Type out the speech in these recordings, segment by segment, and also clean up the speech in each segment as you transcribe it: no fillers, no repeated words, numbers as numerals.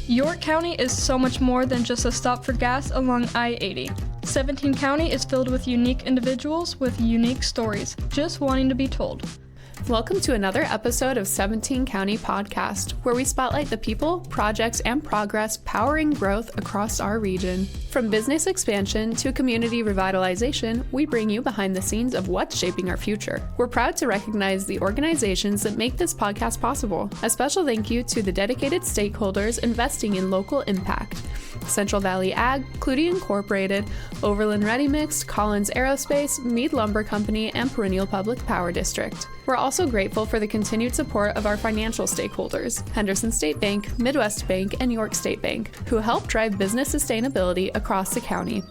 York County is so much more than just a stop for gas along I-80. 17 County is filled with unique individuals with unique stories, just wanting to be told. Welcome to another episode of 17 County Podcast, where we spotlight the people, projects, and progress powering growth across our region. From business expansion to community revitalization, we bring you behind the scenes of what's shaping our future. We're proud to recognize the organizations that make this podcast possible. A special thank you to the dedicated stakeholders investing in local impact. Central Valley Ag, Clutie Incorporated, Overland Ready Mix, Collins Aerospace, Meade Lumber Company, and Perennial Public Power District. We're also grateful for the continued support of our financial stakeholders, Henderson State Bank, Midwest Bank, and York State Bank, who help drive business sustainability across the county.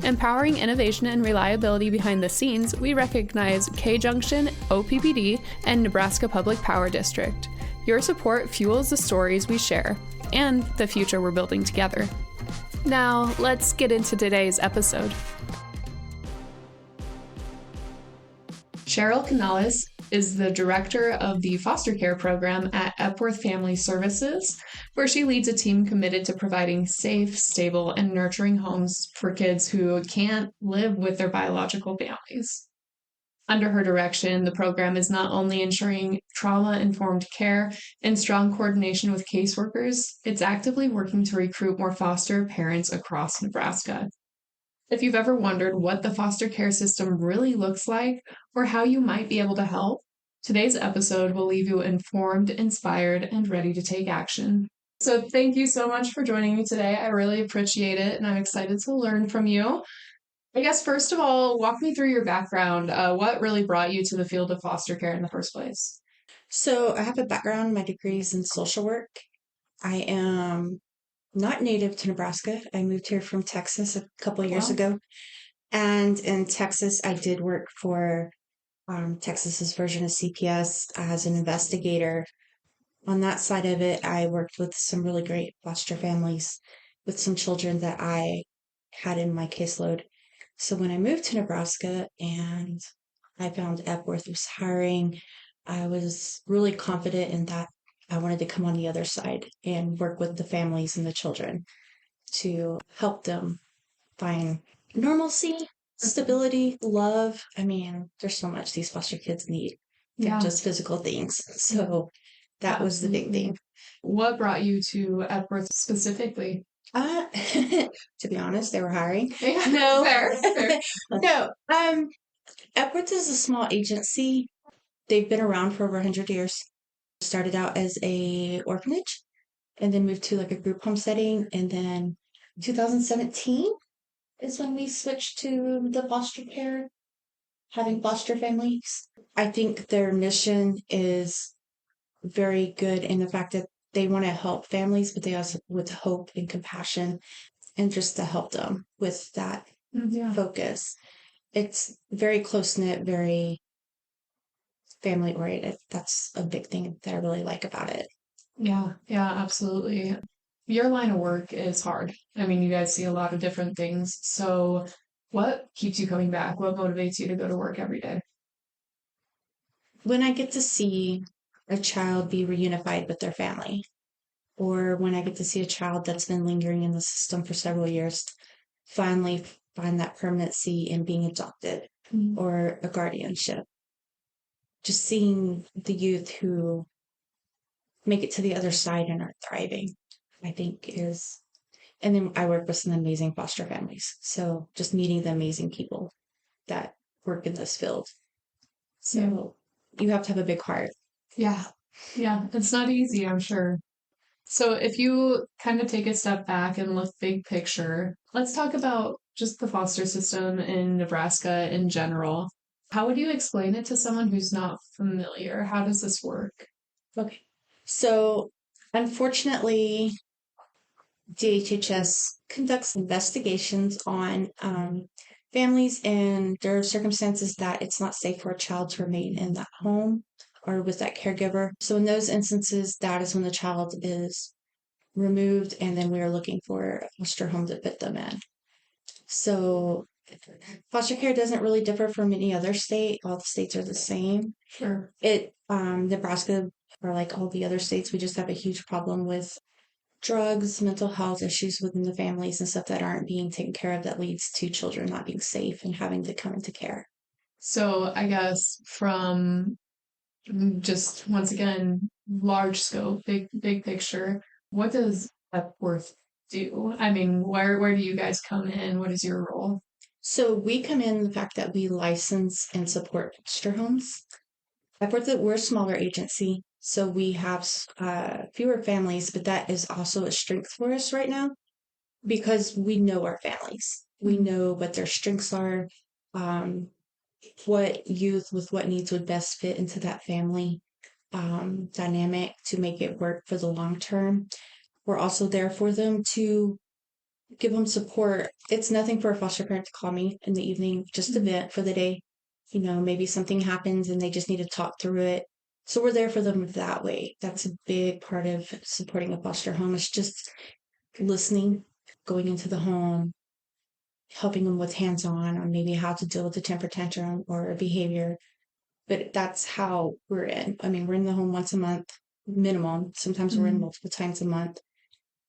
Empowering innovation and reliability behind the scenes, we recognize K-Junction, OPPD, and Nebraska Public Power District. Your support fuels the stories we share and the future we're building together. Now, let's get into today's episode. Sheryl Canales is the director of the foster care program at Epworth Family Services, where she leads a team committed to providing safe, stable, and nurturing homes for kids who can't live with their biological families. Under her direction, the program is not only ensuring trauma-informed care and strong coordination with caseworkers, it's actively working to recruit more foster parents across Nebraska. If you've ever wondered what the foster care system really looks like or how you might be able to help, today's episode will leave you informed, inspired, and ready to take action. So thank you so much for joining me today. I really appreciate it, and I'm excited to learn from you. I guess, first of all, walk me through your background. What really brought you to the field of foster care in the first place? So I have a background, my degree is in social work. I am not native to Nebraska. I moved here from Texas a couple of years ago. And in Texas, I did work for Texas's version of CPS as an investigator. On that side of it, I worked with some really great foster families with some children that I had in my caseload. So when I moved to Nebraska and I found Epworth was hiring, I was really confident in that I wanted to come on the other side and work with the families and the children to help them find normalcy, stability, love. I mean, there's so much these foster kids need, just physical things. So that was the big thing. What brought you to Epworth specifically? To be honest, they were hiring. Yeah, No, fair. No. Epworth is a small agency. They've been around for over 100 years. Started out as a orphanage and then moved to like a group home setting. And then 2017 is when we switched to the foster care, having foster families. I think their mission is very good in the fact that they want to help families, but they also with hope and compassion and just to help them with that focus. It's very close-knit, very family-oriented. That's a big thing that I really like about it. Yeah, absolutely. Your line of work is hard. I mean, you guys see a lot of different things. So what keeps you coming back? What motivates you to go to work every day? When I get to see a child be reunified with their family, or when I get to see a child that's been lingering in the system for several years finally find that permanency in being adopted or a guardianship. Just seeing the youth who make it to the other side and are thriving, I think is, and then I work with some amazing foster families. So just meeting the amazing people that work in this field. So you have to have a big heart. Yeah, it's not easy, I'm sure. So if you kind of take a step back and look big picture, let's talk about just the foster system in Nebraska in general. How would you explain it to someone who's not familiar? How does this work? Okay. So unfortunately, DHHS conducts investigations on families and there are circumstances that it's not safe for a child to remain in that home or with that caregiver. So in those instances, that is when the child is removed and then we are looking for a foster home to fit them in. So foster care doesn't really differ from any other state. All the states are the same. Sure. Nebraska, or like all the other states, we just have a huge problem with drugs, mental health issues within the families and stuff that aren't being taken care of that leads to children not being safe and having to come into care. So I guess from just once again, large scope, big picture, what does Epworth do? I mean, where do you guys come in? What is your role? So we come in the fact that we license and support foster homes. Epworth, we're a smaller agency, so we have fewer families, but that is also a strength for us right now because we know our families. We know what their strengths are, what youth with what needs would best fit into that family dynamic to make it work for the long term. We're also there for them to give them support. It's nothing for a foster parent to call me in the evening, just a vent for the day. You know, maybe something happens and they just need to talk through it. So we're there for them that way. That's a big part of supporting a foster home. It's just listening, going into the home, helping them with hands-on on maybe how to deal with a temper tantrum or a behavior. But that's how we're in. I mean, we're in the home once a month, minimum. Sometimes we're in multiple times a month.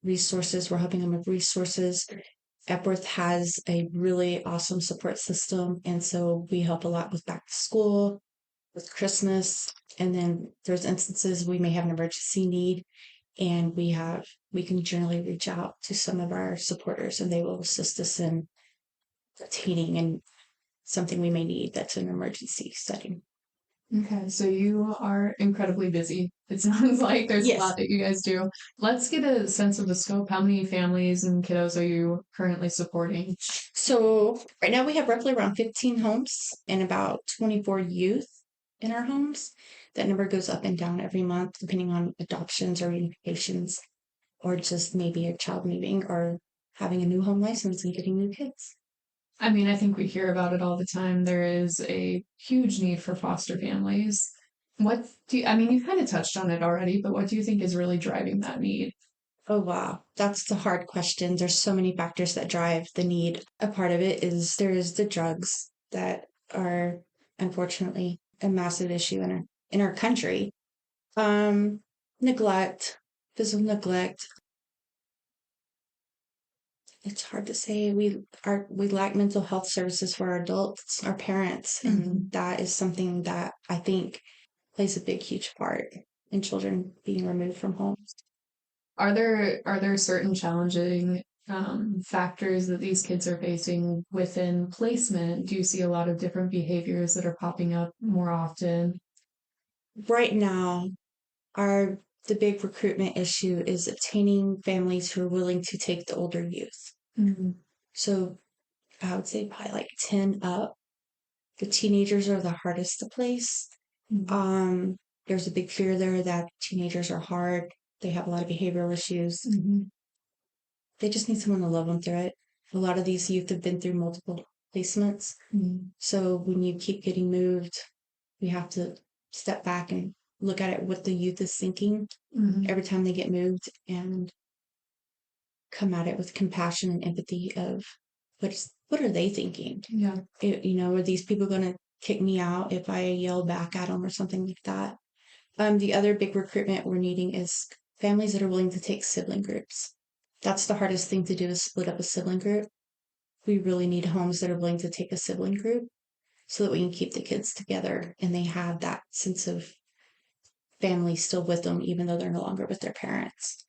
Resources, we're helping them with resources. Epworth has a really awesome support system, and so we help a lot with back to school, with Christmas, and then there's instances we may have an emergency need, and we can generally reach out to some of our supporters, and they will assist us in obtaining and something we may need that's an emergency setting. Okay, so you are incredibly busy. It sounds like there's a lot that you guys do. Let's get a sense of the scope. How many families and kiddos are you currently supporting? So right now we have roughly around 15 homes and about 24 youth in our homes. That number goes up and down every month depending on adoptions or reunifications or just maybe a child moving or having a new home license and getting new kids. I mean, I think we hear about it all the time. There is a huge need for foster families. I mean, you kind of touched on it already, but what do you think is really driving that need? Oh, wow. That's the hard question. There's so many factors that drive the need. A part of it is there is the drugs that are unfortunately a massive issue in our country. Neglect, physical neglect. It's hard to say. We lack mental health services for our adults, our parents, and that is something that I think plays a big, huge part in children being removed from homes. Are there certain challenging factors that these kids are facing within placement? Do you see a lot of different behaviors that are popping up more often? Right now, the big recruitment issue is obtaining families who are willing to take the older youth. So I would say probably like 10 up. The teenagers are the hardest to place. There's a big fear there that teenagers are hard. They have a lot of behavioral issues. They just need someone to love them through it. A lot of these youth have been through multiple placements. So when you keep getting moved, you have to step back and look at it what the youth is thinking every time they get moved and come at it with compassion and empathy of what are they thinking? Yeah. Are these people going to kick me out if I yell back at them or something like that? The other big recruitment we're needing is families that are willing to take sibling groups. That's the hardest thing to do is split up a sibling group. We really need homes that are willing to take a sibling group so that we can keep the kids together and they have that sense of family still with them, even though they're no longer with their parents.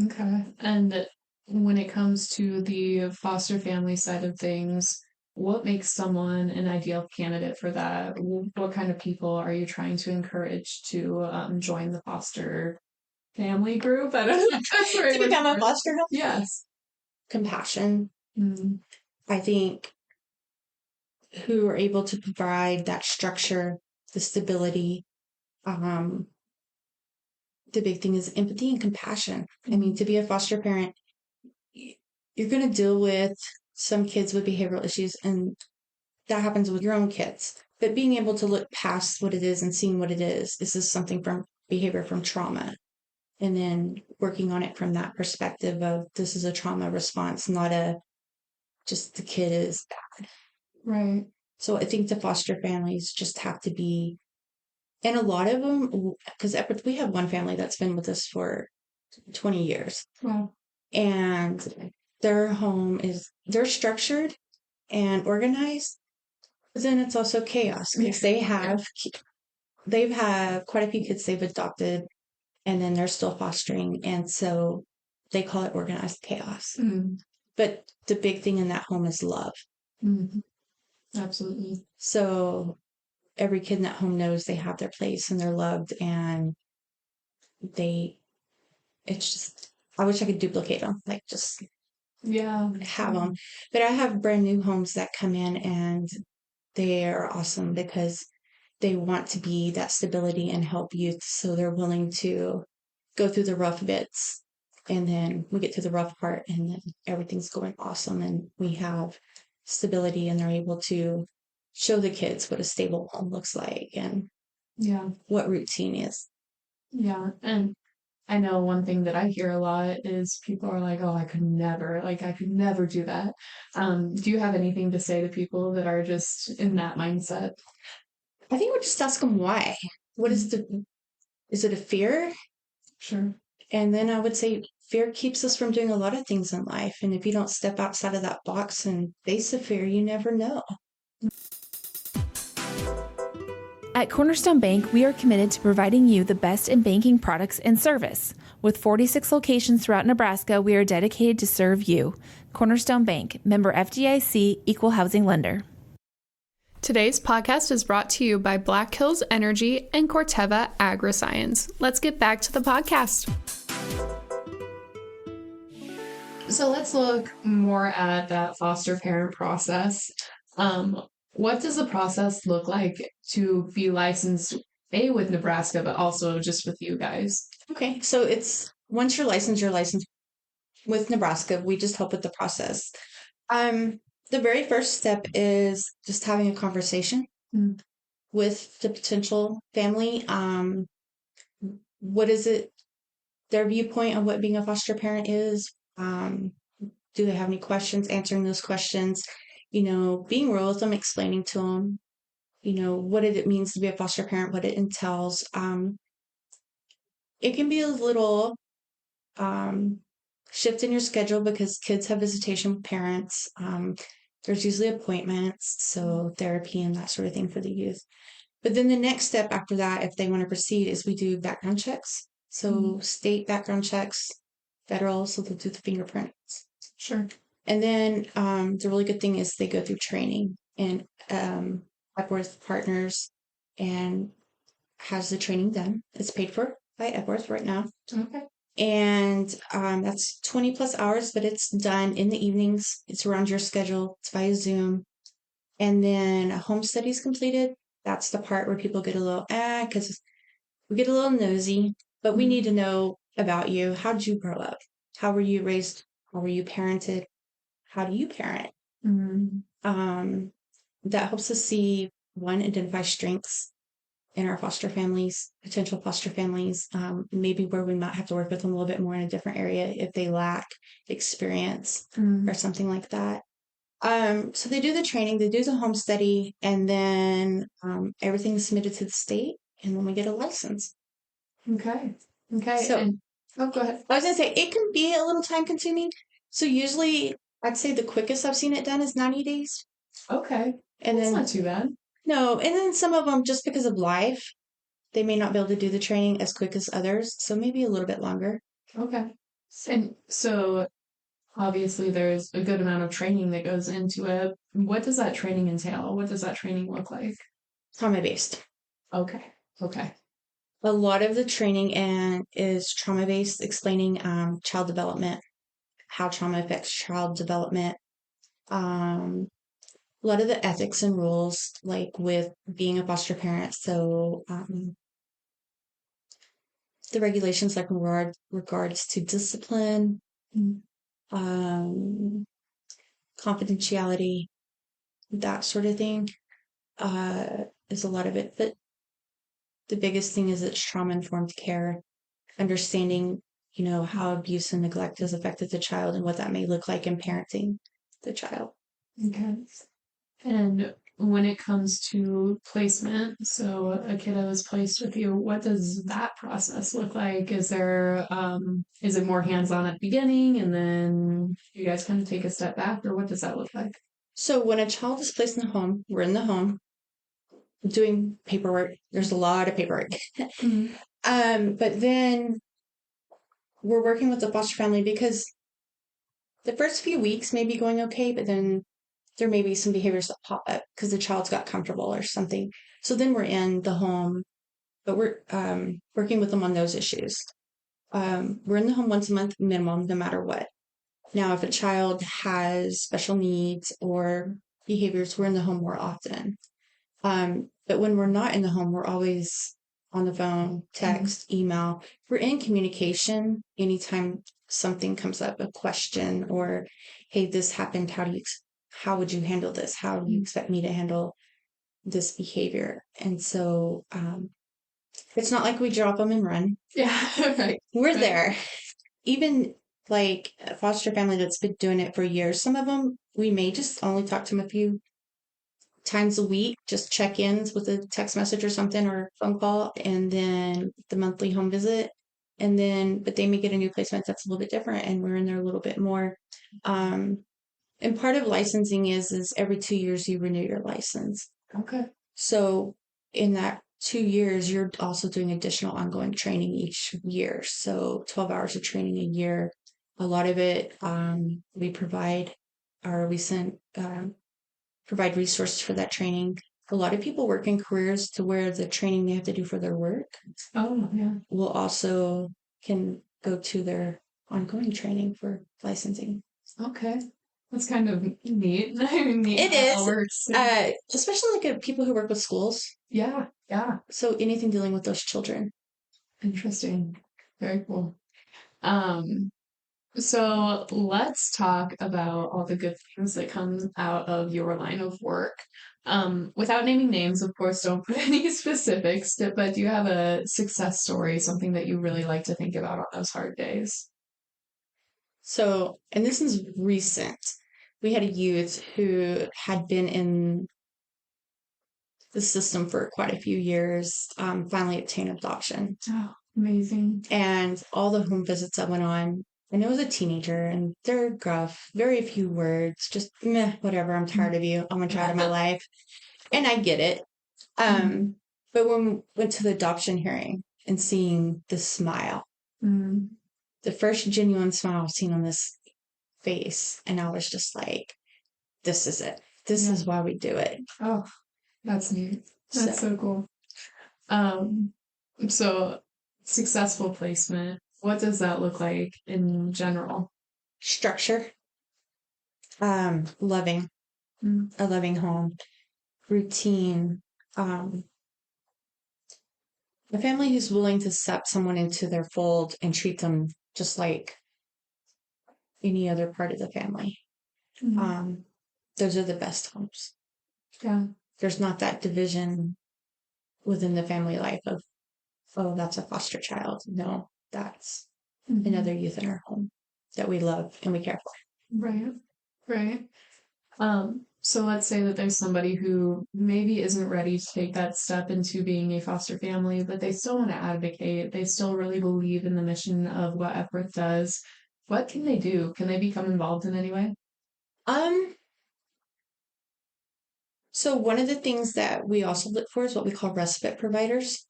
Okay. And when it comes to the foster family side of things, what makes someone an ideal candidate for that? What kind of people are you trying to encourage to join the foster family group? I don't know if that's the right To word become for a it. foster home? Yes. Compassion. I think who are able to provide that structure, the stability. The big thing is empathy and compassion. I mean, to be a foster parent, you're going to deal with some kids with behavioral issues, and that happens with your own kids. But being able to look past what it is and seeing what it is this something from behavior from trauma, and then working on it from that perspective of this is a trauma response, not just the kid is bad. Right. So I think the foster families just have to be, and a lot of them, because we have one family that's been with us for 20 years. Wow. And their home they're structured and organized, but then it's also chaos because they've had quite a few kids they've adopted, and then they're still fostering, and so they call it organized chaos. Mm. But the big thing in that home is love. Mm. Absolutely. So every kid in that home knows they have their place and they're loved, and it's just, I wish I could duplicate them, like just have them. But I have brand new homes that come in and they are awesome because they want to be that stability and help youth. So they're willing to go through the rough bits, and then we get to the rough part and then everything's going awesome and we have stability, and they're able to show the kids what a stable home looks like and what routine is. Yeah. And I know one thing that I hear a lot is people are like, oh, I could never do that. Do you have anything to say to people that are just in that mindset? I think we'll just ask them why. What is it a fear? Sure. And then I would say fear keeps us from doing a lot of things in life. And if you don't step outside of that box and face the fear, you never know. At Cornerstone Bank, we are committed to providing you the best in banking products and service. With 46 locations throughout Nebraska, we are dedicated to serve you. Cornerstone Bank, member FDIC, equal housing lender. Today's podcast is brought to you by Black Hills Energy and Corteva Agriscience. Let's get back to the podcast. So let's look more at that foster parent process. What does the process look like to be licensed, with Nebraska, but also just with you guys? Okay, so once you're licensed with Nebraska. We just help with the process. The very first step is just having a conversation with the potential family. What is it, their viewpoint on what being a foster parent is? Do they have any questions? Answering those questions, being real with them, explaining to them, what it means to be a foster parent, what it entails. It can be a little shift in your schedule because kids have visitation with parents. There's usually appointments, so therapy and that sort of thing for the youth. But then the next step after that, if they want to proceed, is we do background checks. So state background checks, federal, so they'll do the fingerprints. Sure. And then the really good thing is they go through training, and Epworth partners and has the training done. It's paid for by Epworth right now. Okay. And that's 20 plus hours, but it's done in the evenings. It's around your schedule. It's via Zoom. And then a home study is completed. That's the part where people get a little, because we get a little nosy, but we need to know about you. How did you grow up? How were you raised? How were you parented? How do you parent? That helps us see, one, identify strengths in our foster families, potential foster families, maybe where we might have to work with them a little bit more in a different area if they lack experience or something like that. So they do the training, they do the home study, and then everything's submitted to the state, and then we get a license. Okay. So, go ahead. I was going to say, it can be a little time consuming. So usually, I'd say the quickest I've seen it done is 90 days. Okay. And That's then not too bad. No, and then some of them, just because of life, they may not be able to do the training as quick as others, so maybe a little bit longer. Okay. And so obviously there's a good amount of training that goes into it. What does that training entail? What does that training look like? Trauma-based. Okay. A lot of the training is trauma-based, explaining child development, how trauma affects child development. A lot of the ethics and rules, like with being a foster parent. So the regulations, like in regards to discipline, confidentiality, that sort of thing, is a lot of it. But the biggest thing is it's trauma-informed care, understanding, how abuse and neglect has affected the child and what that may look like in parenting the child. Okay. And when it comes to placement, so a kiddo is placed with you, what does that process look like? Is it more hands-on at the beginning and then you guys kind of take a step back, or what does that look like? So when a child is placed in the home, we're in the home doing paperwork. There's a lot of paperwork. But then we're working with the foster family because the first few weeks may be going okay, but then there may be some behaviors that pop up because the child's got comfortable or something. So then we're in the home, but we're working with them on those issues. We're in the home once a month minimum, no matter what. Now, if a child has special needs or behaviors, we're in the home more often. But when we're not in the home, we're always on the phone, text, email. We're in communication anytime something comes up, a question, or, hey, this happened. How would you handle this? How do you expect me to handle this behavior? And so it's not like we drop them and run. Yeah, right. We're there. Even like a foster family that's been doing it for years, some of them, we may just only talk to them a few times a week, just check-ins with a text message or something or phone call, and then the monthly home visit. And then, but they may get a new placement that's a little bit different, and we're in there a little bit more. And part of licensing is every 2 years you renew your license. Okay. So in that 2 years, you're also doing additional ongoing training each year. So 12 hours of training a year. A lot of it we provide provide resources for that training. A lot of people work in careers to where the training they have to do for their work will also can go to their ongoing training for licensing. Okay. That's kind of neat. Neat It how is, works. especially like people who work with schools. Yeah. So anything dealing with those children. Interesting. Very cool. So let's talk about all the good things that come out of your line of work. Without naming names, of course, don't put any specifics, but do you have a success story, something that you really like to think about on those hard days? So, and this is recent. We had a youth who had been in the system for quite a few years, finally obtained adoption. Oh, amazing. And all the home visits that went on, and it was a teenager, and they're gruff, very few words, just meh, whatever, I'm tired of you, I want you out of my life. And I get it. But when we went to the adoption hearing and seeing the smile, the first genuine smile I've seen on this face, and I was just like, this is it. This is why we do it. Oh, that's neat. That's so cool. So successful placement, what does that look like in general? Structure, loving, a loving home, routine, a family who's willing to accept someone into their fold and treat them just like any other part of the family. Those are the best homes. Yeah. There's not that division within the family life of, oh, that's a foster child. No, that's another youth in our home that we love and we care for. Right. So let's say that there's somebody who maybe isn't ready to take that step into being a foster family, but they still want to advocate. They still really believe in the mission of what Epworth does. What can they do? Can they become involved in any way? So one of the things that we also look for is what we call respite providers.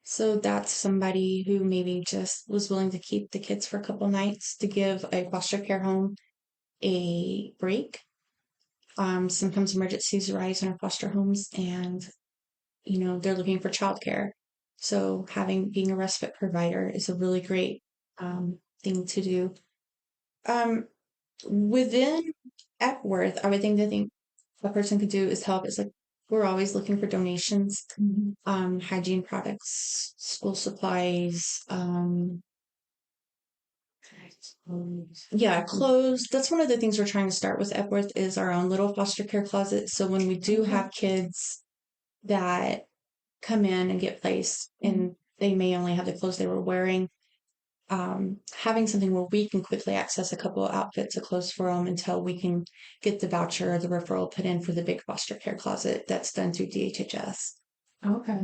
So that's somebody who maybe just was willing to keep the kids for a couple nights to give a foster care home a break. Sometimes emergencies arise in our foster homes and, they're looking for childcare. So being a respite provider is a really great thing to do. Within Epworth, I would think a person could do is help. It's like we're always looking for donations, hygiene products, school supplies, clothes. That's one of the things we're trying to start with Epworth is our own little foster care closet. So when we do have kids that come in and get placed and they may only have the clothes they were wearing, having something where we can quickly access a couple of outfits of clothes for them until we can get the voucher or the referral put in for the big foster care closet that's done through DHHS. Okay.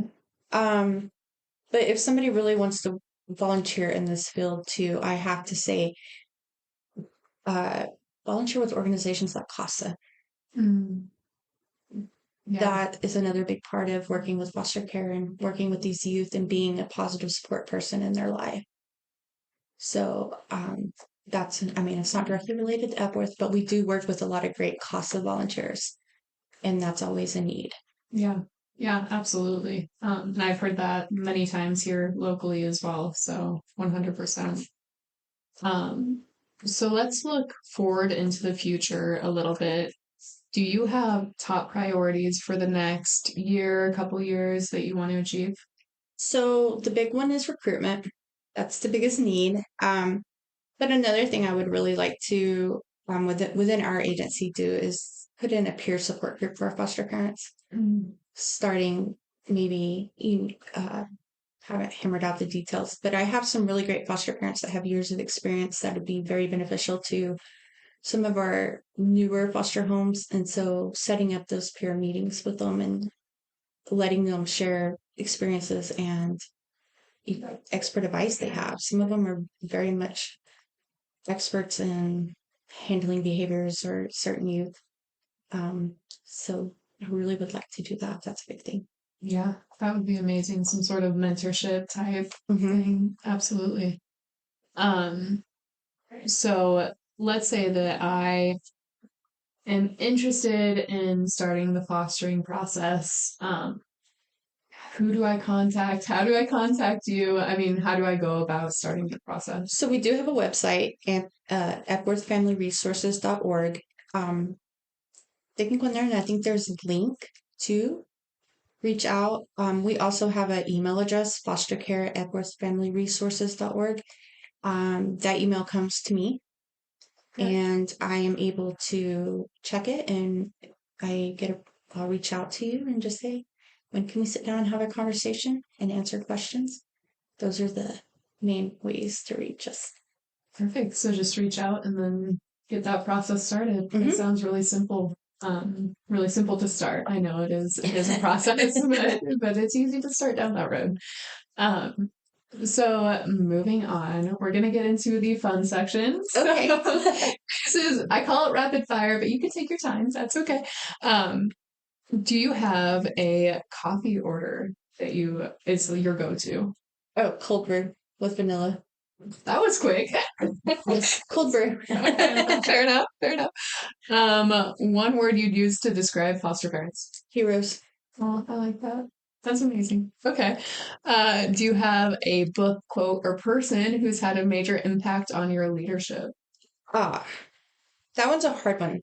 But if somebody really wants to volunteer in this field too, I have to say, volunteer with organizations like CASA. Yeah. That is another big part of working with foster care and working with these youth and being a positive support person in their life. So it's not directly related to Epworth, but we do work with a lot of great CASA volunteers, and that's always a need. Yeah. Yeah, absolutely. And I've heard that many times here locally as well. So 100%. So let's look forward into the future a little bit. Do you have top priorities for the next year, couple years that you want to achieve? So the big one is recruitment. That's the biggest need. But another thing I would really like to, within our agency, do is put in a peer support group for our foster parents. Starting maybe haven't hammered out the details, but I have some really great foster parents that have years of experience that would be very beneficial to some of our newer foster homes. And so setting up those peer meetings with them and letting them share experiences and expert advice they have. Some of them are very much experts in handling behaviors or certain youth. So I really would like to do that. That's a big thing. Yeah, that would be amazing. Some sort of mentorship type thing. Absolutely. So let's say that I am interested in starting the fostering process. Who do I contact? How do I contact you? I mean, how do I go about starting the process? So we do have a website at epworthfamilyresources.org. They can go in there, and I think there's a link to reach out. We also have an email address, fostercare@epworthfamilyresources.org. That email comes to me, and I am able to check it, and I'll reach out to you and just say, when can we sit down and have a conversation and answer questions? Those are the main ways to reach us. Perfect. So just reach out and then get that process started. It sounds really simple. Really simple to start. I know it is a process, but it's easy to start down that road. So moving on, we're gonna get into the fun section. Okay. I call it rapid fire, but you can take your time. That's okay. Do you have a coffee order that is your go-to? Oh, cold brew with vanilla. That was quick. Yes, cold brew. Fair enough. One word you'd use to describe foster parents. Heroes. Oh, I like that. That's amazing. Okay. Do you have a book, quote, or person who's had a major impact on your leadership? That one's a hard one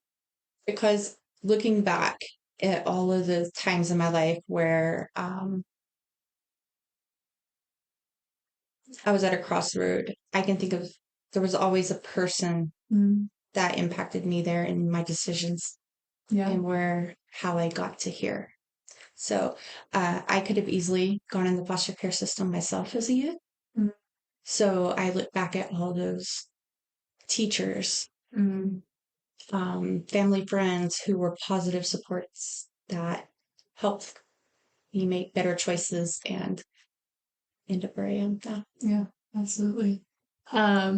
because looking back at all of the times in my life where I was at a crossroad, I can think of there was always a person that impacted me there in my decisions and how I got to here. So I could have easily gone in the foster care system myself as a youth. So I look back at all those teachers, family friends who were positive supports that helped me make better choices and end up where I am now. Yeah, absolutely. A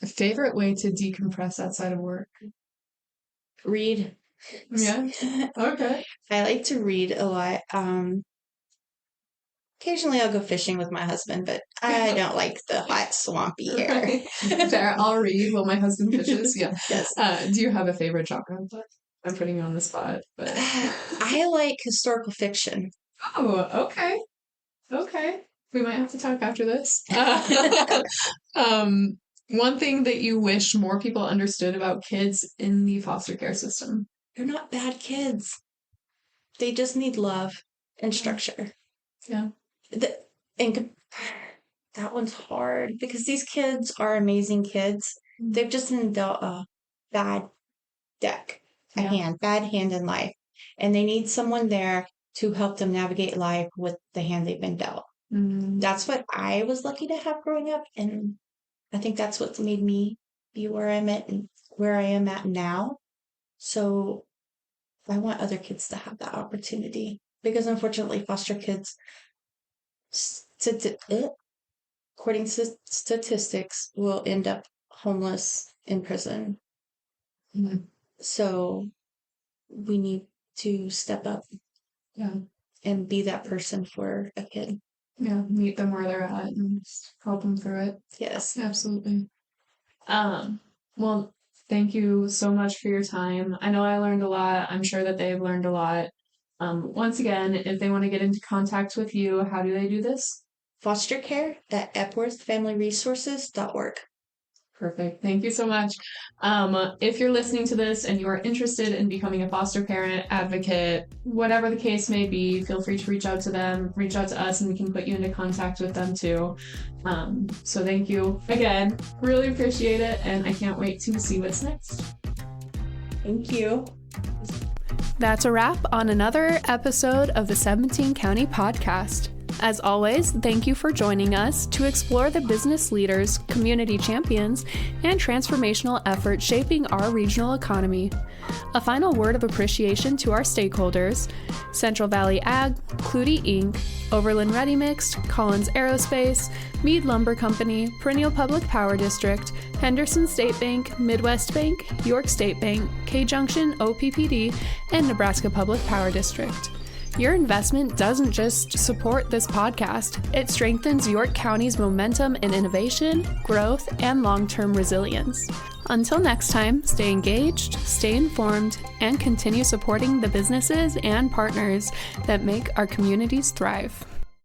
favorite way to decompress outside of work? Read. Yeah. Okay. I like to read a lot. Occasionally I'll go fishing with my husband, but I don't like the hot, swampy air. Fair. I'll read while my husband fishes. Yeah. Yes. Do you have a favorite genre? I'm putting you on the spot, but I like historical fiction. Oh, okay. Okay. We might have to talk after this. One thing that you wish more people understood about kids in the foster care system. They're not bad kids. They just need love and structure. Yeah. That one's hard because these kids are amazing kids. They've just been dealt a bad deck, bad hand in life. And they need someone there to help them navigate life with the hand they've been dealt. That's what I was lucky to have growing up. And I think that's what's made me be where I'm at and where I am at now. So I want other kids to have that opportunity because unfortunately foster kids, according to statistics, will end up homeless in prison. Mhm. So we need to step up Yeah. and be that person for a kid. Yeah. Meet them where they're at and just help them through it. Yes. Absolutely. Well, thank you so much for your time. I know I learned a lot. I'm sure that they've learned a lot. Once again, if they want to get into contact with you, how do they do this? Foster care at epworthfamilyresources.org. Perfect. Thank you so much. If you're listening to this and you are interested in becoming a foster parent, advocate, whatever the case may be, feel free to reach out to them, reach out to us, and we can put you into contact with them too. So thank you again. Really appreciate it, and I can't wait to see what's next. Thank you. That's a wrap on another episode of the 17 County Podcast. As always, thank you for joining us to explore the business leaders, community champions, and transformational efforts shaping our regional economy. A final word of appreciation to our stakeholders: Central Valley Ag, Clutie Inc., Overland Ready Mixed, Collins Aerospace, Meade Lumber Company, Perennial Public Power District, Henderson State Bank, Midwest Bank, York State Bank, K-Junction OPPD, and Nebraska Public Power District. Your investment doesn't just support this podcast, it strengthens York County's momentum in innovation, growth, and long-term resilience. Until next time, stay engaged, stay informed, and continue supporting the businesses and partners that make our communities thrive.